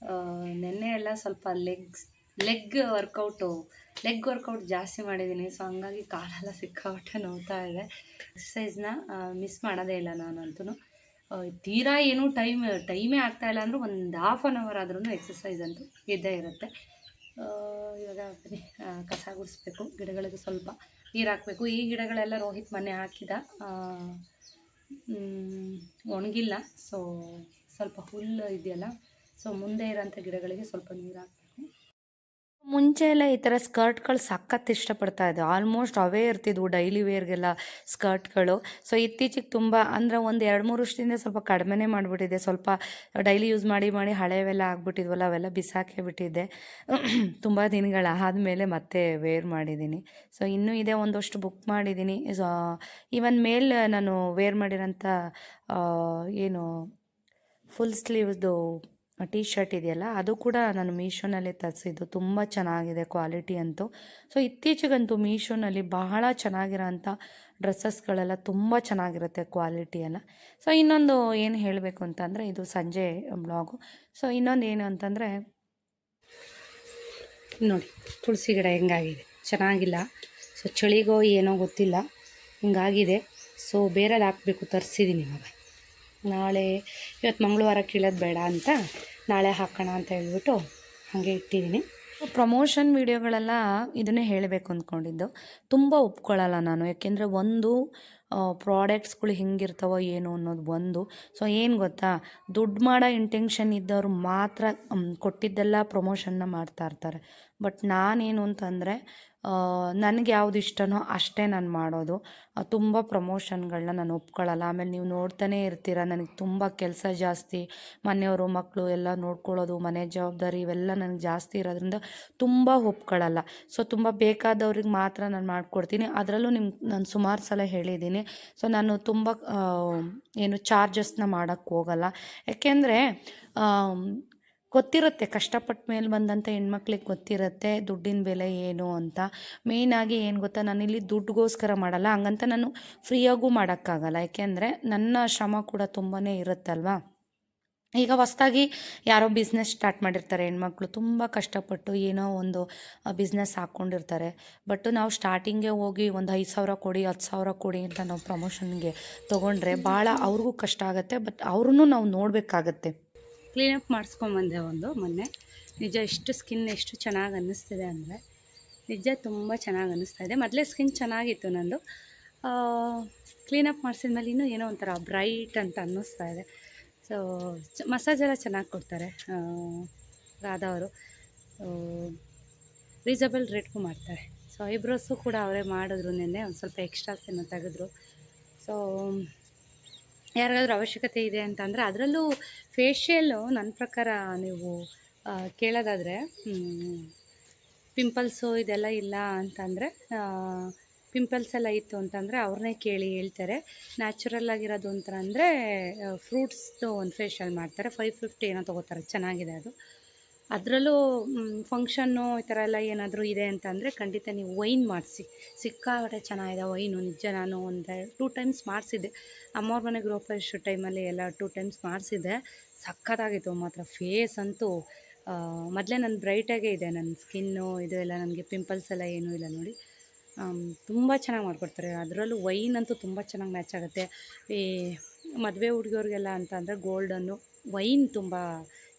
ನೆನ್ನೆ ಎಲ್ಲ ಸ್ವಲ್ಪ ಲೆಗ್ ವರ್ಕೌಟ್ ಜಾಸ್ತಿ ಮಾಡಿದ್ದೀನಿ. ಸೊ ಹಂಗಾಗಿ ಕಾಲೆಲ್ಲ ಸಿಕ್ಕಾಬಿಟ್ಟೆ ನೋವ್ತಾ ಇದೆ. ಎಕ್ಸಸೈಸ್ನ ಮಿಸ್ ಮಾಡೋದೇ ಇಲ್ಲ ನಾನಂತೂ. ತೀರಾ ಏನೂ ಟೈಮೇ ಆಗ್ತಾಯಿಲ್ಲ ಅಂದರೂ ಒಂದು ½ ಅನ್ ಅವರ್ ಆದ್ರೂ ಎಕ್ಸಸೈಸ್ ಅಂತೂ ಇದ್ದೇ ಇರುತ್ತೆ. ಇವಾಗ ಕಸ ಗುಡಿಸ್ಬೇಕು, ಗಿಡಗಳಿಗೆ ಸ್ವಲ್ಪ ನೀರು ಹಾಕಬೇಕು. ಈ ಗಿಡಗಳೆಲ್ಲ ರೋಹಿತ್ ಮನೆ ಹಾಕಿದ, ಒಣಗಿಲ್ಲ. ಸೊ ಸ್ವಲ್ಪ ಹುಲ್ಲು ಇದೆಯಲ್ಲ, ಸೊ ಮುಂದೆ ಇರೋಂಥ ಗಿಡಗಳಿಗೆ ಸ್ವಲ್ಪ ನೀರು ಹಾಕಬೇಕು. ಮುಂಚೆ ಎಲ್ಲ ಈ ಥರ ಸ್ಕರ್ಟ್ಗಳು ಸಖತ್ ಇಷ್ಟಪಡ್ತಾ ಇದ್ದೆ, ಆಲ್ಮೋಸ್ಟ್ ಅವೇ ಇರ್ತಿದ್ವು ಡೈಲಿ ವೇರ್ಗೆಲ್ಲ ಸ್ಕರ್ಟ್ಗಳು. ಸೊ ಇತ್ತೀಚೆಗೆ ತುಂಬ ಅಂದರೆ ಒಂದು 2-3 ವರ್ಷದಿಂದ ಸ್ವಲ್ಪ ಕಡಿಮೆನೇ ಮಾಡಿಬಿಟ್ಟಿದ್ದೆ. ಸ್ವಲ್ಪ ಡೈಲಿ ಯೂಸ್ ಮಾಡಿ ಹಳೆವೆಲ್ಲ ಆಗ್ಬಿಟ್ಟಿದ್ವಲ್ಲ, ಅವೆಲ್ಲ ಬಿಸಾಕೇ ಬಿಟ್ಟಿದ್ದೆ. ತುಂಬ ದಿನಗಳಾದಮೇಲೆ ಮತ್ತೆ ವೇರ್ ಮಾಡಿದ್ದೀನಿ. ಸೊ ಇನ್ನೂ ಇದೆ, ಒಂದಷ್ಟು ಬುಕ್ ಮಾಡಿದ್ದೀನಿ. ಸೊ ಈವನ್ ಮೇಲೆ ನಾನು ವೇರ್ ಮಾಡಿರೋಂಥ ಏನು ಫುಲ್ ಸ್ಲೀವ್ದು ಟೀ ಶರ್ಟ್ ಇದೆಯಲ್ಲ, ಅದು ಕೂಡ ನಾನು ಮೀಶೋನಲ್ಲಿ ತರಿಸಿದ್ದು, ತುಂಬ ಚೆನ್ನಾಗಿದೆ ಕ್ವಾಲಿಟಿ ಅಂತೂ. ಸೊ ಇತ್ತೀಚೆಗಂತೂ ಮೀಶೋನಲ್ಲಿ ಬಹಳ ಚೆನ್ನಾಗಿರೋಂಥ ಡ್ರೆಸ್ಸಸ್ಗಳೆಲ್ಲ ತುಂಬ ಚೆನ್ನಾಗಿರುತ್ತೆ ಕ್ವಾಲಿಟಿ ಎಲ್ಲ. ಸೊ ಇನ್ನೊಂದು ಏನು ಹೇಳಬೇಕು ಅಂತಂದರೆ, ಇದು ಸಂಜೆ ಬ್ಲಾಗು. ಸೊ ಇನ್ನೊಂದು ಏನು ಅಂತಂದರೆ ನೋಡಿ, ತುಳಸಿ ಗಿಡ ಹೆಂಗಾಗಿದೆ, ಚೆನ್ನಾಗಿಲ್ಲ. ಸೊ ಚಳಿಗೋ ಏನೋ ಗೊತ್ತಿಲ್ಲ, ಹಿಂಗಾಗಿದೆ. ಸೊ ಬೇರೆದು ಹಾಕಬೇಕು, ತರಿಸಿದ್ದೀನಿ ಇವಾಗ. ನಾಳೆ ಇವತ್ತು ಮಂಗಳವಾರ ಕೀಳೋದು ಬೇಡ ಅಂತ ನಾಳೆ ಹಾಕೋಣ ಅಂತ ಹೇಳ್ಬಿಟ್ಟು ಹಾಗೆ ಇಟ್ಟಿದ್ದೀನಿ. ಪ್ರಮೋಷನ್ ವೀಡಿಯೋಗಳೆಲ್ಲ ಇದನ್ನೇ ಹೇಳಬೇಕು ಅಂದ್ಕೊಂಡಿದ್ದು, ತುಂಬ ಒಪ್ಕೊಳ್ಳಲ್ಲ ನಾನು. ಯಾಕೆಂದರೆ ಒಂದು ಪ್ರಾಡಕ್ಟ್ಸ್ಗಳು ಹೆಂಗಿರ್ತಾವೋ ಏನು ಅನ್ನೋದು ಒಂದು. ಸೊ ಏನು ಗೊತ್ತಾ, ದುಡ್ಡು ಮಾಡೋ ಇಂಟೆನ್ಷನ್ ಇದ್ದವರು ಮಾತ್ರ ಕೊಟ್ಟಿದ್ದೆಲ್ಲ ಪ್ರಮೋಷನ್ನ ಮಾಡ್ತಾಯಿರ್ತಾರೆ. ಬಟ್ ನಾನೇನು ಅಂತಂದರೆ, ನನಗೆ ಯಾವುದು ಇಷ್ಟನೋ ಅಷ್ಟೇ ನಾನು ಮಾಡೋದು. ತುಂಬ ಪ್ರಮೋಷನ್ಗಳನ್ನ ನಾನು ಒಪ್ಕೊಳ್ಳಲ್ಲ. ಆಮೇಲೆ ನೀವು ನೋಡ್ತಾನೇ ಇರ್ತೀರ, ನನಗೆ ತುಂಬ ಕೆಲಸ ಜಾಸ್ತಿ, ಮನೆಯವರು ಮಕ್ಕಳು ಎಲ್ಲ ನೋಡ್ಕೊಳ್ಳೋದು, ಮನೆ ಜವಾಬ್ದಾರಿ ಇವೆಲ್ಲ ನನಗೆ ಜಾಸ್ತಿ ಇರೋದ್ರಿಂದ ತುಂಬ ಒಪ್ಕೊಳ್ಳಲ್ಲ. ಸೊ ತುಂಬ ಬೇಕಾದವ್ರಿಗೆ ಮಾತ್ರ ನಾನು ಮಾಡಿಕೊಡ್ತೀನಿ. ಅದರಲ್ಲೂ ನಾನು ಸುಮಾರು ಸಲ ಹೇಳಿದ್ದೀನಿ. ಸೊ ನಾನು ತುಂಬ ಏನು ಚಾರ್ಜಸ್ನ ಮಾಡೋಕ್ಕೆ ಹೋಗಲ್ಲ. ಯಾಕೆಂದರೆ ಗೊತ್ತಿರುತ್ತೆ, ಕಷ್ಟಪಟ್ಟ ಮೇಲೆ ಬಂದಂಥ ಹೆಣ್ಮಕ್ಳಿಗೆ ಗೊತ್ತಿರುತ್ತೆ ದುಡ್ಡಿನ ಬೆಲೆ ಏನು ಅಂತ. ಮೇಯ್ನಾಗಿ ಏನು ಗೊತ್ತಾ, ನಾನಿಲ್ಲಿ ದುಡ್ಡುಗೋಸ್ಕರ ಮಾಡಲ್ಲ, ಹಂಗಂತ ನಾನು ಫ್ರೀಯಾಗೂ ಮಾಡೋಕ್ಕಾಗಲ್ಲ. ಯಾಕೆಂದರೆ ನನ್ನ ಶ್ರಮ ಕೂಡ ತುಂಬಾ ಇರುತ್ತಲ್ವ. ಈಗ ಹೊಸ್ದಾಗಿ ಯಾರೋ ಬಿಸ್ನೆಸ್ ಸ್ಟಾರ್ಟ್ ಮಾಡಿರ್ತಾರೆ ಹೆಣ್ಮಕ್ಳು, ತುಂಬ ಕಷ್ಟಪಟ್ಟು ಏನೋ ಒಂದು ಬಿಸ್ನೆಸ್ ಹಾಕ್ಕೊಂಡಿರ್ತಾರೆ. ಬಟ್ ನಾವು ಸ್ಟಾರ್ಟಿಂಗೇ ಹೋಗಿ ಒಂದು 5,000 ಕೊಡಿ, 10,000 ಕೊಡಿ ಅಂತ ನಾವು ಪ್ರಮೋಷನ್ಗೆ ತೊಗೊಂಡ್ರೆ ಭಾಳ ಅವ್ರಿಗೂ ಕಷ್ಟ ಆಗುತ್ತೆ. ಬಟ್ ಅವ್ರೂ ನಾವು ನೋಡಬೇಕಾಗತ್ತೆ. ಕ್ಲೀನಪ್ ಮಾಡಿಸ್ಕೊಂಬಂದೆ ಒಂದು ಮೊನ್ನೆ. ನಿಜ ಎಷ್ಟು ಚೆನ್ನಾಗಿ ಅನ್ನಿಸ್ತಿದೆ ಅಂದರೆ, ನಿಜ ತುಂಬ ಚೆನ್ನಾಗಿ ಅನ್ನಿಸ್ತಾ ಇದೆ. ಮೊದಲೇ ಸ್ಕಿನ್ ಚೆನ್ನಾಗಿತ್ತು ನಂದು, ಕ್ಲೀನಪ್ ಮಾಡಿಸಿದ್ಮೇಲೆ ಇನ್ನೂ ಏನೋ ಒಂಥರ ಬ್ರೈಟ್ ಅಂತ ಅನ್ನಿಸ್ತಾ ಇದೆ. ಸೊ ಮಸಾಜ್ ಎಲ್ಲ ಚೆನ್ನಾಗಿ ಕೊಡ್ತಾರೆ ರಾಧಾ ಅವರು, ರೀಸನಬಲ್ ರೇಟ್ಗೂ ಮಾಡ್ತಾರೆ. ಸೊ ಐಬ್ರೋಸು ಕೂಡ ಅವರೇ ಮಾಡಿದ್ರು, ನೆನ್ನೆ ಒಂದು ಸ್ವಲ್ಪ ಎಕ್ಸ್ಟ್ರಾಸನ್ನು ತೆಗೆದ್ರು. ಸೊ ಯಾರಿಗಾದ್ರೂ ಅವಶ್ಯಕತೆ ಇದೆ ಅಂತಂದರೆ, ಅದರಲ್ಲೂ ಫೇಶಿಯಲ್ಲು ನನ್ನ ಪ್ರಕಾರ ನೀವು ಕೇಳೋದಾದರೆ, ಪಿಂಪಲ್ಸು ಇದೆಲ್ಲ ಇಲ್ಲ ಅಂತಂದರೆ, ಪಿಂಪಲ್ಸ್ ಎಲ್ಲ ಇತ್ತು ಅಂತಂದರೆ ಅವ್ರನ್ನೇ ಕೇಳಿ ಹೇಳ್ತಾರೆ. ನ್ಯಾಚುರಲ್ ಆಗಿರೋದು ಅಂತಂದರೆ ಫ್ರೂಟ್ಸ್ದು ಒಂದು ಫೇಶಿಯಲ್ ಮಾಡ್ತಾರೆ, 550 ಏನೋ ತೊಗೋತಾರೆ, ಚೆನ್ನಾಗಿದೆ ಅದು. ಅದರಲ್ಲೂ ಫಂಕ್ಷನ್ನು ಈ ಥರ ಎಲ್ಲ ಏನಾದರೂ ಇದೆ ಅಂತಂದರೆ ಖಂಡಿತ ನೀವು ವೈನ್ ಮಾಡಿಸಿ. ಸಿಕ್ಕಾಪಟ್ಟೆ ಚೆನ್ನಾಗಿದೆ ವೈನು, ನಿಜ. ನಾನು ಒಂದು 2 ಟೈಮ್ಸ್ ಮಾಡಿಸಿದ್ದೆ. ಅಮ್ಮವ್ರ ಮನೆ ಗೃಹಪ್ರವೇಶ ಟೈಮಲ್ಲಿ ಎಲ್ಲ 2 ಟೈಮ್ಸ್ ಮಾಡಿಸಿದ್ದೆ. ಸಖತ್ತಾಗಿತ್ತು ಮಾತ್ರ. ಫೇಸ್ ಅಂತೂ ಮೊದಲೇ ನಾನು ಬ್ರೈಟಾಗೇ ಇದೆ. ನನ್ನ ಸ್ಕಿನ್ನು ಇದು ಎಲ್ಲ, ನನಗೆ ಪಿಂಪಲ್ಸ್ ಎಲ್ಲ ಏನೂ ಇಲ್ಲ ನೋಡಿ. ತುಂಬ ಚೆನ್ನಾಗಿ ಮಾಡಿಕೊಡ್ತಾರೆ. ಅದರಲ್ಲೂ ವೈನ್ ಅಂತೂ ತುಂಬ ಚೆನ್ನಾಗಿ ಮ್ಯಾಚ್ ಆಗುತ್ತೆ. ಈ ಮದುವೆ ಹುಡುಗಿಯವ್ರಿಗೆಲ್ಲ ಅಂತ ಅಂದರೆ ಗೋಲ್ಡನ್ನು ವೈನ್ ತುಂಬ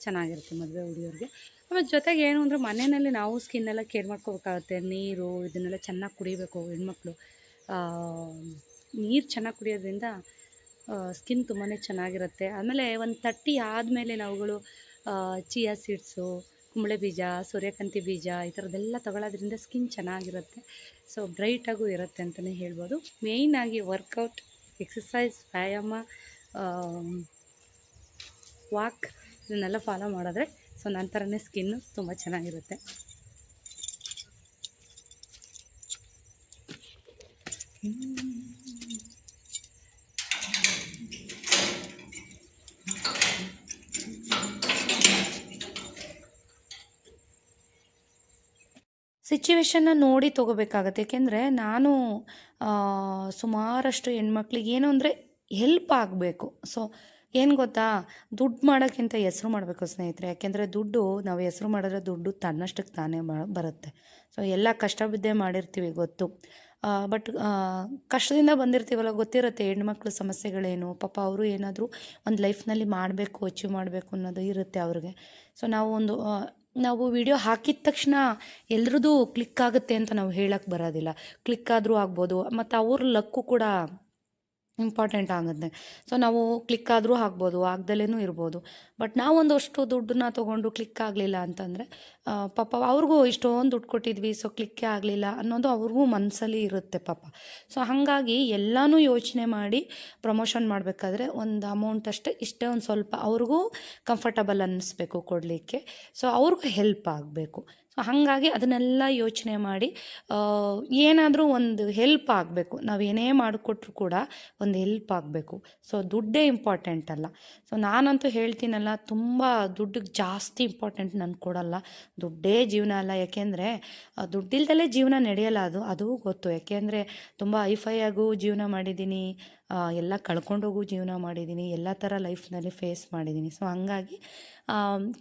ಚೆನ್ನಾಗಿರುತ್ತೆ ಮದುವೆ ಹುಡುಗಿಯವ್ರಿಗೆ. ಆಮೇಲೆ ಜೊತೆಗೆ ಏನು ಅಂದರೆ ಮನೆಯಲ್ಲಿ ನಾವು ಸ್ಕಿನ್ನೆಲ್ಲ ಕೇರ್ ಮಾಡ್ಕೋಬೇಕಾಗುತ್ತೆ. ನೀರು ಇದನ್ನೆಲ್ಲ ಚೆನ್ನಾಗಿ ಕುಡಿಬೇಕು ಹೆಣ್ಮಕ್ಳು. ನೀರು ಚೆನ್ನಾಗಿ ಕುಡಿಯೋದ್ರಿಂದ ಸ್ಕಿನ್ ತುಂಬಾ ಚೆನ್ನಾಗಿರುತ್ತೆ. ಆಮೇಲೆ ಒಂದು 30 ಆದಮೇಲೆ ನಾವುಗಳು ಚಿಯಾ ಸೀಡ್ಸು, ಕುಂಬಳೆ ಬೀಜ, ಸೂರ್ಯಕಾಂತಿ ಬೀಜ ಈ ಥರದ್ದೆಲ್ಲ ತಗೊಳ್ಳೋದ್ರಿಂದ ಸ್ಕಿನ್ ಚೆನ್ನಾಗಿರುತ್ತೆ. ಸೊ ಬ್ರೈಟಾಗೂ ಇರುತ್ತೆ ಅಂತಲೇ ಹೇಳ್ಬೋದು. ಮೇಯ್ನಾಗಿ ವರ್ಕೌಟ್, ಎಕ್ಸಸೈಸ್, ವ್ಯಾಯಾಮ, ವಾಕ್ ಇದನ್ನೆಲ್ಲ ಫಾಲೋ ಮಾಡಿದ್ರೆ ಸೊ ನನ್ನ ಥರನೇ ಸ್ಕಿನ್ನು ತುಂಬ ಚೆನ್ನಾಗಿರುತ್ತೆ. ಸಿಚುವೇಶನ್ನ ನೋಡಿ ತೊಗೋಬೇಕಾಗತ್ತೆ. ಏಕೆಂದರೆ ನಾನು ಸುಮಾರಷ್ಟು ಹೆಣ್ಮಕ್ಳಿಗೆ ಏನು ಅಂದರೆ ಹೆಲ್ಪ್ ಆಗಬೇಕು. ಸೊ ಏನು ಗೊತ್ತಾ, ದುಡ್ಡು ಮಾಡೋಕ್ಕಿಂತ ಹೆಸ್ರು ಮಾಡಬೇಕು ಸ್ನೇಹಿತರೆ. ಯಾಕೆಂದರೆ ದುಡ್ಡು ನಾವು ಹೆಸ್ರು ಮಾಡಿದ್ರೆ ದುಡ್ಡು ತನ್ನಷ್ಟಕ್ಕೆ ತಾನೇ ಬರುತ್ತೆ. ಸೊ ಎಲ್ಲ ಕಷ್ಟ ಬಿದ್ದೇ ಮಾಡಿರ್ತೀವಿ ಗೊತ್ತು. ಬಟ್ ಕಷ್ಟದಿಂದ ಬಂದಿರ್ತೀವಲ್ಲ, ಗೊತ್ತಿರುತ್ತೆ ಹೆಣ್ಮಕ್ಳು ಸಮಸ್ಯೆಗಳೇನು. ಪಾಪ ಅವರು ಏನಾದರೂ ಒಂದು ಲೈಫ್ನಲ್ಲಿ ಮಾಡಬೇಕು, ಅಚೀವ್ ಮಾಡಬೇಕು ಅನ್ನೋದು ಇರುತ್ತೆ ಅವ್ರಿಗೆ. ಸೊ ನಾವು ವಿಡಿಯೋ ಹಾಕಿದ ತಕ್ಷಣ ಎಲ್ರದ್ದು ಕ್ಲಿಕ್ ಆಗುತ್ತೆ ಅಂತ ನಾವು ಹೇಳಕ್ಕೆ ಬರೋದಿಲ್ಲ. ಕ್ಲಿಕ್ ಆದರೂ ಆಗ್ಬೋದು, ಮತ್ತು ಅವ್ರ ಲಕ್ಕು ಕೂಡ ಇಂಪಾರ್ಟೆಂಟ್ ಆಗುತ್ತೆ. ಸೊ ನಾವು ಕ್ಲಿಕ್ ಆದರೂ ಆಗ್ಬೋದು, ಆಗ್ದಲೇ ಇರ್ಬೋದು. ಬಟ್ ನಾವೊಂದಷ್ಟು ದುಡ್ಡನ್ನ ತೊಗೊಂಡು ಕ್ಲಿಕ್ ಆಗಲಿಲ್ಲ ಅಂತಂದರೆ ಪಾಪ ಅವ್ರಿಗೂ ಇಷ್ಟೊಂದು ದುಡ್ಡು ಕೊಟ್ಟಿದ್ವಿ, ಸೊ ಕ್ಲಿಕ್ಕೇ ಆಗಲಿಲ್ಲ ಅನ್ನೋದು ಅವ್ರಿಗೂ ಮನಸ್ಸಲ್ಲಿ ಇರುತ್ತೆ ಪಾಪ. ಸೊ ಹಾಗಾಗಿ ಎಲ್ಲನೂ ಯೋಚನೆ ಮಾಡಿ ಪ್ರಮೋಷನ್ ಮಾಡಬೇಕಾದ್ರೆ ಒಂದು ಅಮೌಂಟ್ ಅಷ್ಟೇ, ಇಷ್ಟೇ ಒಂದು ಸ್ವಲ್ಪ ಅವ್ರಿಗೂ ಕಂಫರ್ಟಬಲ್ ಅನ್ನಿಸ್ಬೇಕು ಕೊಡಲಿಕ್ಕೆ. ಸೊ ಅವ್ರಿಗೂ ಹೆಲ್ಪ್ ಆಗಬೇಕು. ಸೊ ಹಾಗಾಗಿ ಅದನ್ನೆಲ್ಲ ಯೋಚನೆ ಮಾಡಿ ಏನಾದರೂ ಒಂದು ಹೆಲ್ಪ್ ಆಗಬೇಕು. ನಾವು ಏನೇ ಮಾಡಿಕೊಟ್ರು ಕೂಡ ಒಂದು ಹೆಲ್ಪ್ ಆಗಬೇಕು. ಸೊ ದುಡ್ಡೇ ಇಂಪಾರ್ಟೆಂಟ್ ಅಲ್ಲ. ಸೊ ನಾನಂತೂ ಹೇಳ್ತೀನಲ್ಲ, ತುಂಬ ದುಡ್ಡಿಗೆ ಜಾಸ್ತಿ ಇಂಪಾರ್ಟೆಂಟ್ ನಾನು ಕೊಡಲ್ಲ. ದುಡ್ಡೇ ಜೀವನ ಅಲ್ಲ. ಯಾಕೆಂದರೆ ದುಡ್ಡಿಲ್ದಲೇ ಜೀವನ ನಡೆಯಲ್ಲ, ಅದು ಗೊತ್ತು. ಯಾಕೆಂದರೆ ತುಂಬ ಹೈಫೈಯಾಗೂ ಜೀವನ ಮಾಡಿದ್ದೀನಿ, ಎಲ್ಲ ಕಳ್ಕೊಂಡೋಗೂ ಜೀವನ ಮಾಡಿದ್ದೀನಿ, ಎಲ್ಲ ಥರ ಲೈಫ್ನಲ್ಲಿ ಫೇಸ್ ಮಾಡಿದ್ದೀನಿ. ಸೊ ಹಂಗಾಗಿ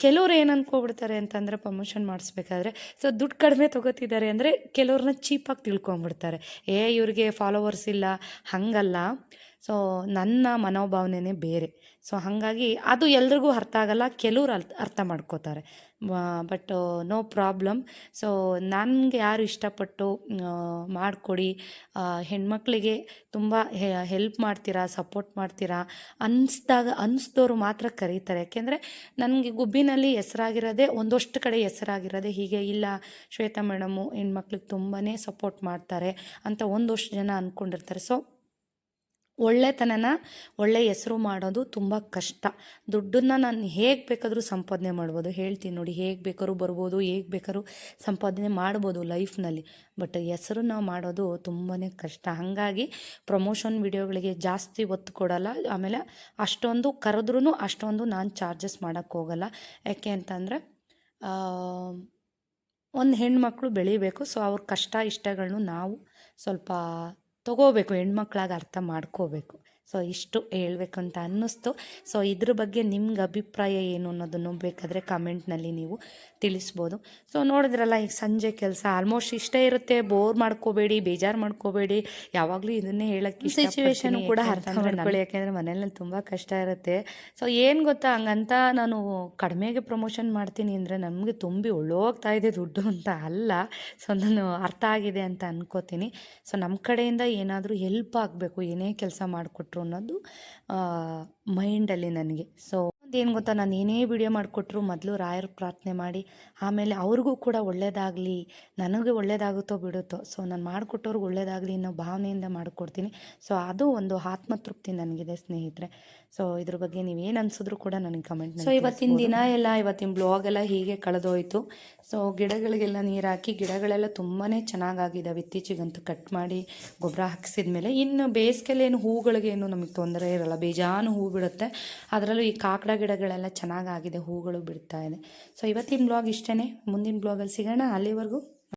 ಕೆಲವ್ರು ಏನು ಅಂದ್ಕೊಬಿಡ್ತಾರೆ ಅಂತಂದರೆ ಪ್ರಮೋಷನ್ ಮಾಡಿಸ್ಬೇಕಾದ್ರೆ ಸೊ ದುಡ್ಡು ಕಡಿಮೆ ತೊಗೋತಿದ್ದಾರೆ ಅಂದರೆ ಕೆಲವ್ರನ್ನ ಚೀಪಾಗಿ ತಿಳ್ಕೊಂಬಿಡ್ತಾರೆ. ಇವ್ರಿಗೆ ಫಾಲೋವರ್ಸ್ ಇಲ್ಲ, ಹಾಗಲ್ಲ. ಸೊ ನನ್ನ ಮನೋಭಾವನೆನೇ ಬೇರೆ. ಸೊ ಹಾಗಾಗಿ ಅದು ಎಲ್ರಿಗೂ ಅರ್ಥ ಆಗಲ್ಲ, ಕೆಲವ್ರು ಅರ್ಥ ಮಾಡ್ಕೋತಾರೆ. But no problem. ಸೊ ನನಗೆ ಯಾರು ಇಷ್ಟಪಟ್ಟು ಮಾಡಿಕೊಡಿ, ಹೆಣ್ಮಕ್ಳಿಗೆ ತುಂಬ ಹೆಲ್ಪ್ ಮಾಡ್ತೀರಾ, ಸಪೋರ್ಟ್ ಮಾಡ್ತೀರಾ ಅನ್ನಿಸ್ದವ್ರು ಮಾತ್ರ ಕರೀತಾರೆ. ಯಾಕೆಂದರೆ ನನಗೆ ಗುಬ್ಬಿನಲ್ಲಿ ಹೆಸರಾಗಿರೋದೇ, ಒಂದಷ್ಟು ಕಡೆ ಹೆಸರಾಗಿರೋದೇ ಹೀಗೆ. ಇಲ್ಲ ಶ್ವೇತಾ ಮೇಡಮು ಹೆಣ್ಮಕ್ಳಿಗೆ ತುಂಬಾ ಸಪೋರ್ಟ್ ಮಾಡ್ತಾರೆ ಅಂತ ಒಂದಷ್ಟು ಜನ ಅಂದ್ಕೊಂಡಿರ್ತಾರೆ. ಸೊ ಒಳ್ಳೆತನನ, ಒಳ್ಳೆ ಹೆಸರು ಮಾಡೋದು ತುಂಬ ಕಷ್ಟ. ದುಡ್ಡನ್ನು ನಾನು ಹೇಗೆ ಬೇಕಾದರೂ ಸಂಪಾದನೆ ಮಾಡ್ಬೋದು. ಹೇಳ್ತೀನಿ ನೋಡಿ, ಹೇಗೆ ಬೇಕಾದ್ರೂ ಬರ್ಬೋದು, ಹೇಗೆ ಬೇಕಾದ್ರೂ ಸಂಪಾದನೆ ಮಾಡ್ಬೋದು ಲೈಫ್ನಲ್ಲಿ. ಬಟ್ ಹೆಸರು ನಾವು ಮಾಡೋದು ತುಂಬಾ ಕಷ್ಟ. ಹಾಗಾಗಿ ಪ್ರಮೋಷನ್ ವಿಡಿಯೋಗಳಿಗೆ ಜಾಸ್ತಿ ಒತ್ತು ಕೊಡಲ್ಲ. ಆಮೇಲೆ ಅಷ್ಟೊಂದು ಕರೆದ್ರೂ ಅಷ್ಟೊಂದು ನಾನು ಚಾರ್ಜಸ್ ಮಾಡೋಕ್ಕೆ ಹೋಗಲ್ಲ. ಯಾಕೆ ಅಂತಂದರೆ ಒಂದು ಹೆಣ್ಮಕ್ಳು ಬೆಳಿಬೇಕು. ಸೊ ಅವ್ರ ಕಷ್ಟ ಇಷ್ಟಗಳನ್ನು ನಾವು ಸ್ವಲ್ಪ ತೊಗೋಬೇಕು, ಹೆಣ್ಮಕ್ಳಾಗಿ ಅರ್ಥ ಮಾಡ್ಕೋಬೇಕು. ಸೊ ಇಷ್ಟು ಹೇಳಬೇಕು ಅಂತ ಅನ್ನಿಸ್ತು. ಸೊ ಇದ್ರ ಬಗ್ಗೆ ನಿಮ್ಗೆ ಅಭಿಪ್ರಾಯ ಏನು ಅನ್ನೋದನ್ನು ಬೇಕಾದರೆ ಕಮೆಂಟ್ನಲ್ಲಿ ನೀವು ತಿಳಿಸ್ಬೋದು. ಸೊ ನೋಡಿದ್ರಲ್ಲ, ಈಗ ಸಂಜೆ ಕೆಲಸ ಆಲ್ಮೋಸ್ಟ್ ಇಷ್ಟೇ ಇರುತ್ತೆ. ಬೋರ್ ಮಾಡ್ಕೋಬೇಡಿ, ಬೇಜಾರು ಮಾಡ್ಕೋಬೇಡಿ. ಯಾವಾಗಲೂ ಇದನ್ನೇ ಹೇಳೋಕ್ಕೆ ಸಿಚುವೇಶನ್ ಕೂಡ ಅರ್ಥ ಮಾಡ್ಕೊಳ್ಳಿ. ಯಾಕೆಂದರೆ ಮನೇಲಿ ತುಂಬ ಕಷ್ಟ ಇರುತ್ತೆ. ಸೊ ಏನು ಗೊತ್ತಾ, ಹಂಗಂತ ನಾನು ಕಡಿಮೆಗೆ ಪ್ರಮೋಷನ್ ಮಾಡ್ತೀನಿ ಅಂದರೆ ನಮಗೆ ತುಂಬಿ ಒಳ್ಳೋಗ್ತಾ ಇದೆ ದುಡ್ಡು ಅಂತ ಅಲ್ಲ. ಸೊ ನಾನು ಅರ್ಥ ಆಗಿದೆ ಅಂತ ಅನ್ಕೋತೀನಿ. ಸೊ ನಮ್ಮ ಕಡೆಯಿಂದ ಏನಾದರೂ ಹೆಲ್ಪ್ ಆಗಬೇಕು, ಏನೇ ಕೆಲಸ ಮಾಡಿಕೊಟ್ರು ಅನ್ನೋದು ಮೈಂಡಲ್ಲಿ ನನಗೆ. ಸೊ ಏನು ಗೊತ್ತಾ, ನಾನು ಏನೇ ವಿಡಿಯೋ ಮಾಡಿಕೊಟ್ರು ಮೊದಲು ರಾಯರ ಪ್ರಾರ್ಥನೆ ಮಾಡಿ, ಆಮೇಲೆ ಅವ್ರಿಗೂ ಕೂಡ ಒಳ್ಳೇದಾಗಲಿ, ನನಗೆ ಒಳ್ಳೇದಾಗುತ್ತೋ ಬಿಡುತ್ತೋ, ಸೊ ನಾನು ಮಾಡಿಕೊಟ್ಟವ್ರಿಗೆ ಒಳ್ಳೇದಾಗಲಿ ಅನ್ನೋ ಭಾವನೆಯಿಂದ ಮಾಡಿಕೊಡ್ತೀನಿ. ಸೊ ಅದು ಒಂದು ಆತ್ಮತೃಪ್ತಿ ನನಗಿದೆ ಸ್ನೇಹಿತರೆ. ಸೊ ಇದ್ರ ಬಗ್ಗೆ ನೀವೇನು ಅನಿಸಿದ್ರು ಕೂಡ ನನಗೆ ಕಮೆಂಟ್. ಸೊ ಇವತ್ತಿನ ದಿನ ಎಲ್ಲ, ಇವತ್ತಿನ ಬ್ಲಾಗ್ ಎಲ್ಲ ಹೀಗೆ ಕಳೆದೋಯ್ತು. ಸೊ ಗಿಡಗಳಿಗೆಲ್ಲ ನೀರು ಹಾಕಿ, ಗಿಡಗಳೆಲ್ಲ ತುಂಬಾ ಚೆನ್ನಾಗಾಗಿದ್ದಾವೆ ಇತ್ತೀಚೆಗಂತೂ. ಕಟ್ ಮಾಡಿ ಗೊಬ್ಬರ ಹಾಕಿಸಿದ ಮೇಲೆ ಇನ್ನು ಬೇಸಿಗೆಯಲ್ಲಿ ಏನು ಹೂಗಳಿಗೇನು ನಮಗೆ ತೊಂದರೆ ಇರಲ್ಲ, ಬೇಜಾನು ಹೂ ಬಿಡುತ್ತೆ. ಅದರಲ್ಲೂ ಈ ಕಾಕಡ ಗಿಡಗಳೆಲ್ಲ ಚೆನ್ನಾಗಾಗಿದೆ, ಹೂಗಳು ಬಿಡ್ತಾ ಇದೆ. ಸೊ ಇವತ್ತಿನ ಬ್ಲಾಗ್ ಇಷ್ಟೇ. ಮುಂದಿನ ಬ್ಲಾಗಲ್ಲಿ ಸಿಗೋಣ. ಅಲ್ಲಿವರೆಗೂ